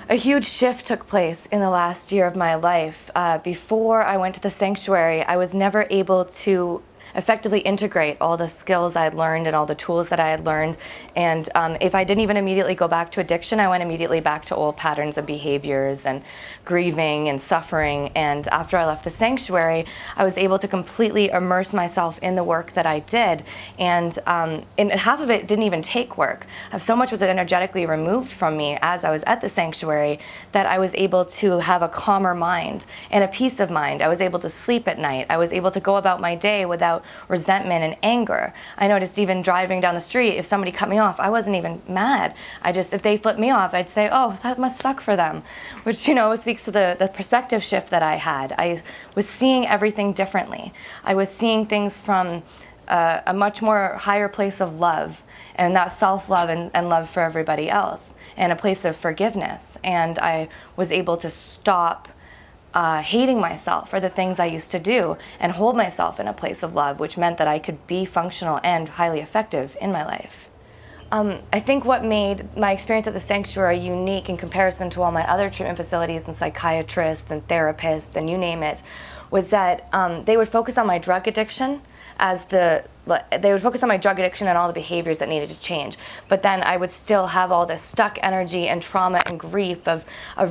A huge shift took place in the last year of my life. Before I went to the sanctuary, I was never able to effectively integrate all the skills I had learned and all the tools that I had learned. And if I didn't even immediately go back to addiction, I went immediately back to old patterns of behaviors and grieving and suffering. And after I left the sanctuary, I was able to completely immerse myself in the work that I did. And half of it didn't even take work. So much was energetically removed from me as I was at the sanctuary that I was able to have a calmer mind and a peace of mind. I was able to sleep at night. I was able to go about my day without resentment and anger. I noticed even driving down the street, if somebody cut me off, I wasn't even mad. If they flipped me off, I'd say, oh, that must suck for them, which, speaks to the perspective shift that I had. I was seeing everything differently. I was seeing things from a much more higher place of love, and that self-love and love for everybody else, and a place of forgiveness. And I was able to stop hating myself for the things I used to do and hold myself in a place of love, which meant that I could be functional and highly effective in my life. I think what made my experience at the sanctuary unique in comparison to all my other treatment facilities and psychiatrists and therapists and you name it, was that they would focus on my drug addiction and all the behaviors that needed to change. But then I would still have all this stuck energy and trauma and grief of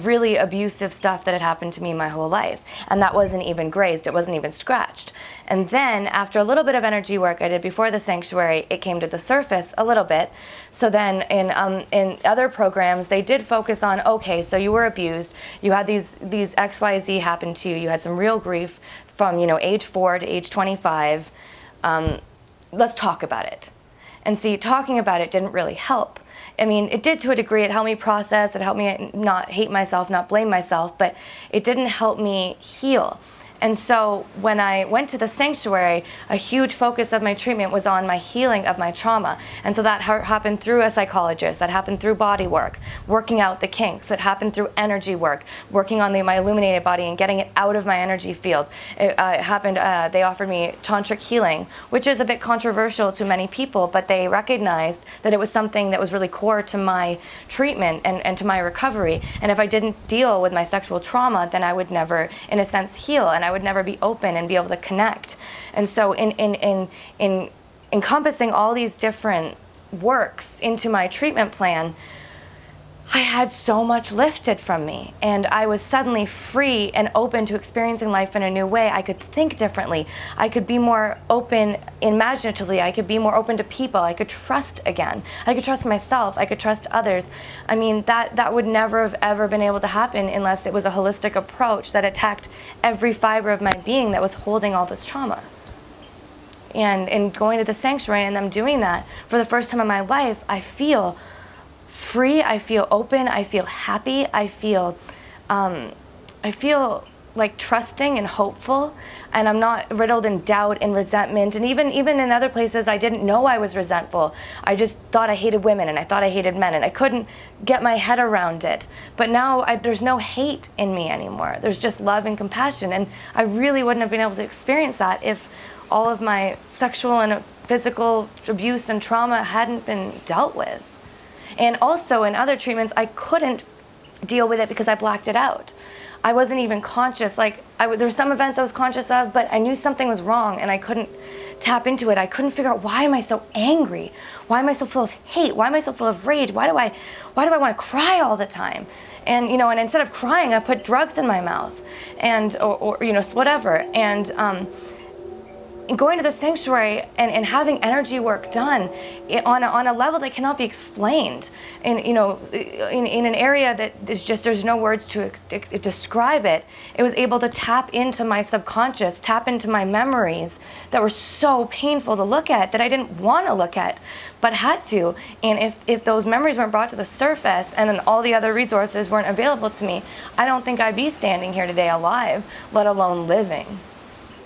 really abusive stuff that had happened to me my whole life. And that wasn't even grazed, it wasn't even scratched. And then after a little bit of energy work I did before the sanctuary, it came to the surface a little bit. So then in other programs, they did focus on, okay, so you were abused, you had these XYZ happen to you, you had some real grief from age 4 to age 25. Let's talk about it. And see, talking about it didn't really help. I mean, it did to a degree. It helped me process, it helped me not hate myself, not blame myself, but it didn't help me heal. And so when I went to the sanctuary, a huge focus of my treatment was on my healing of my trauma. And so that happened through a psychologist, that happened through body work, working out the kinks, that happened through energy work, working on my illuminated body and getting it out of my energy field. It happened, they offered me tantric healing, which is a bit controversial to many people, but they recognized that it was something that was really core to my treatment and to my recovery. And if I didn't deal with my sexual trauma, then I would never, in a sense, heal, and I would never be open and be able to connect. And so in encompassing all these different works into my treatment plan, I had so much lifted from me, and I was suddenly free and open to experiencing life in a new way. I could think differently. I could be more open imaginatively. I could be more open to people. I could trust again. I could trust myself. I could trust others. I mean, that would never have ever been able to happen unless it was a holistic approach that attacked every fiber of my being that was holding all this trauma. And in going to the sanctuary and them doing that, for the first time in my life, I feel free, I feel open, I feel happy, I feel like trusting and hopeful, and I'm not riddled in doubt and resentment. And even in other places, I didn't know I was resentful. I just thought I hated women and I thought I hated men, and I couldn't get my head around it. But now there's no hate in me anymore. There's just love and compassion, and I really wouldn't have been able to experience that if all of my sexual and physical abuse and trauma hadn't been dealt with. And also in other treatments, I couldn't deal with it because I blacked it out. I wasn't even conscious. There were some events I was conscious of, but I knew something was wrong and I couldn't tap into it. I couldn't figure out, why am I so angry? Why am I so full of hate? Why am I so full of rage? Why do I want to cry all the time? And and instead of crying, I put drugs in my mouth and or whatever. And going to the sanctuary and having energy work done on a level that cannot be explained in an area that is just, there's no words to describe it. It was able to tap into my subconscious, tap into my memories that were so painful to look at, that I didn't want to look at, but had to. And if those memories weren't brought to the surface and then all the other resources weren't available to me, I don't think I'd be standing here today alive, let alone living.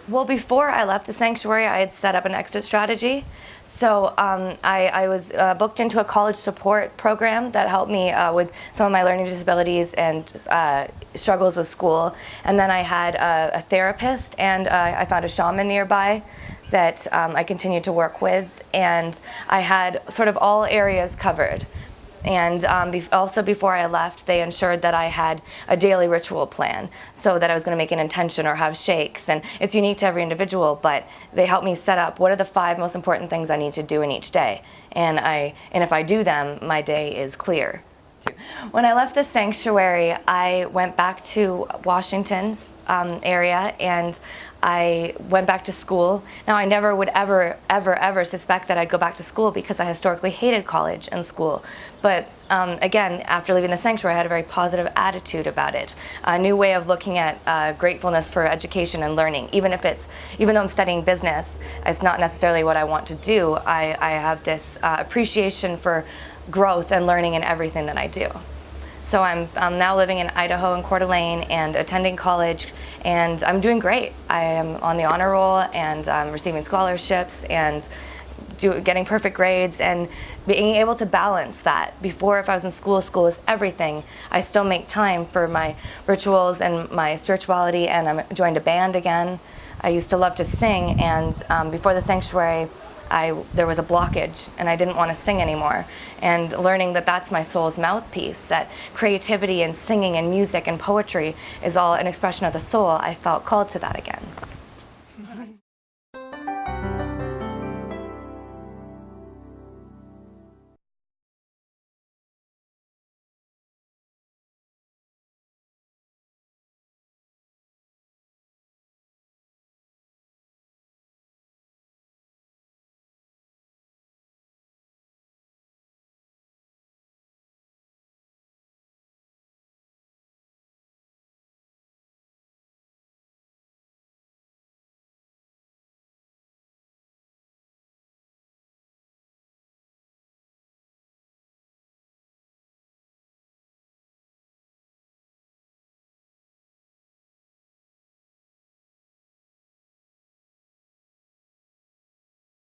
Well, before I left the sanctuary, I had set up an exit strategy. So I was booked into a college support program that helped me with some of my learning disabilities and struggles with school. And then I had a therapist, and I found a shaman nearby that I continued to work with. And I had sort of all areas covered. And also before I left, they ensured that I had a daily ritual plan, so that I was going to make an intention or have shakes. And it's unique to every individual, but they helped me set up what are the 5 most important things I need to do in each day. And if I do them, my day is clear. When I left the sanctuary, I went back to Washington's area, and I went back to school. Now, I never would ever suspect that I'd go back to school, because I historically hated college and school. But again, after leaving the sanctuary, I had a very positive attitude about it. A new way of looking at gratefulness for education and learning. Even though I'm studying business, it's not necessarily what I want to do. I have this appreciation for growth and learning in everything that I do. So I'm now living in Idaho in Coeur d'Alene and attending college, and I'm doing great. I am on the honor roll, and I'm receiving scholarships and getting perfect grades, and being able to balance that. Before, if I was in school was everything. I still make time for my rituals and my spirituality, and I joined a band again. I used to love to sing, and before the sanctuary, there was a blockage, and I didn't want to sing anymore. And learning that that's my soul's mouthpiece, that creativity and singing and music and poetry is all an expression of the soul, I felt called to that again.